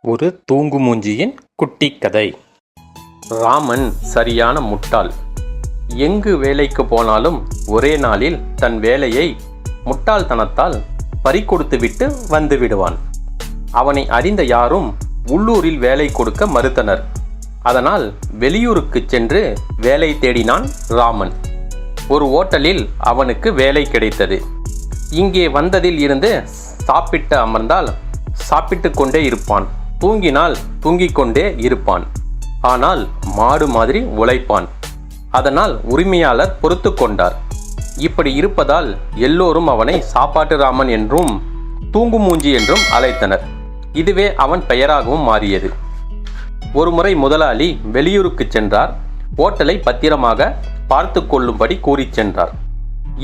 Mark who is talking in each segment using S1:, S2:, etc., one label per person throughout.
S1: ஒரு தூங்குமூஞ்சியின் குட்டி கதை. ராமன் சரியான முட்டாள். எங்கு வேலைக்கு போனாலும் ஒரே நாளில் தன் வேலையை முட்டாள்தனத்தால் பறிகொடுத்துவிட்டு வந்து விடுவான். அவனை அறிந்த யாரும் உள்ளூரில் வேலை கொடுக்க மறுத்தனர். அதனால் வெளியூருக்கு சென்று வேலை தேடினான் ராமன். ஒரு ஓட்டலில் அவனுக்கு வேலை கிடைத்தது. இங்கே வந்ததில் இருந்து சாப்பிட்டு அமர்ந்தால் சாப்பிட்டு கொண்டே இருப்பான், தூங்கினால் தூங்கிக் கொண்டே இருப்பான். ஆனால் மாடு மாதிரி உழைப்பான். அதனால் உரிமையாளர் பொறுத்து கொண்டார். இப்படி இருப்பதால் எல்லோரும் அவனை சாப்பாட்டு ராமன் என்றும் தூங்குமூஞ்சி என்றும் அழைத்தனர். இதுவே அவன் பெயராகவும் மாறியது. ஒருமுறை முதலாளி வெளியூருக்கு சென்றார். ஓட்டலை பத்திரமாக பார்த்து கொள்ளும்படி கூறி சென்றார்.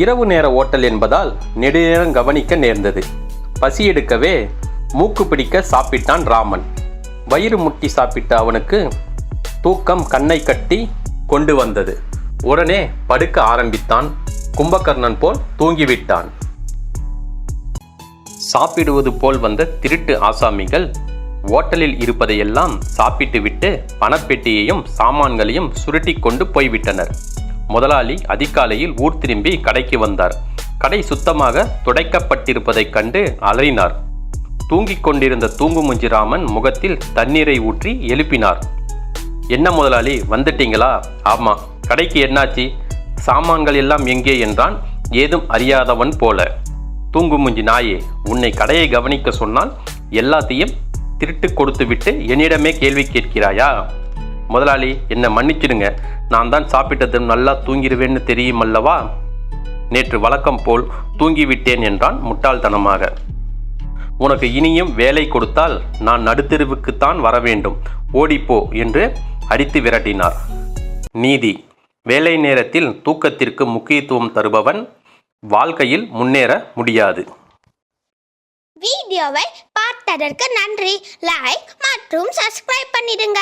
S1: இரவு நேர ஓட்டல் என்பதால் நெடுநேரம் கவனிக்க நேர்ந்தது. பசி எடுக்கவே மூக்கு பிடிக்க சாப்பிட்டான் ராமன். வயிறு முட்டி சாப்பிட்ட அவனுக்கு தூக்கம் கண்ணை கட்டி கொண்டு வந்தது. உடனே படுக்க ஆரம்பித்தான். கும்பகர்ணன் போல் தூங்கிவிட்டான். சாப்பிடுவது போல் வந்த திருட்டு ஆசாமிகள் ஓட்டலில் இருப்பதையெல்லாம் சாப்பிட்டு விட்டு பணப்பெட்டியையும் சாமான்களையும் சுருட்டி கொண்டு போய்விட்டனர். முதலாளி அதிகாலையில் ஊர் திரும்பி கடைக்கு வந்தார். கடை சுத்தமாக துடைக்கப்பட்டிருப்பதைக் கண்டு அலறினார். தூங்கிக் கொண்டிருந்த தூங்குமூஞ்சி ராமன் முகத்தில் தண்ணீரை ஊற்றி எழுப்பினார். என்ன முதலாளி, வந்துட்டீங்களா? ஆமாம். கடைக்கு என்னாச்சு? சாமான்கள் எல்லாம் எங்கே என்றான் ஏதும் அறியாதவன் போல. தூங்குமூஞ்சி நாயே, உன்னை கடையை கவனிக்க சொன்னால் எல்லாத்தையும் திருட்டு கொடுத்து விட்டு என்னிடமே கேள்வி கேட்கிறாயா? முதலாளி, என்னை மன்னிச்சிடுங்க. நான் தான் சாப்பிட்டது நல்லா தூங்கிடுவேன்னு தெரியுமல்லவா? நேற்று வழக்கம் போல் தூங்கிவிட்டேன் என்றான் முட்டாள்தனமாக. உனக்கு இனியும் வேலை கொடுத்தால் நான் நடுத்தெருவுக்குத்தான் வர வேண்டும், ஓடிப்போ என்று அடித்து விரட்டினார். நீதி: வேலை நேரத்தில் தூக்கத்திற்கு முக்கியத்துவம் தருபவன் வாழ்க்கையில் முன்னேற முடியாது.
S2: வீடியோவை பார்த்ததற்கு நன்றி. லைக் மற்றும் சப்ஸ்கிரைப் பண்ணிடுங்க.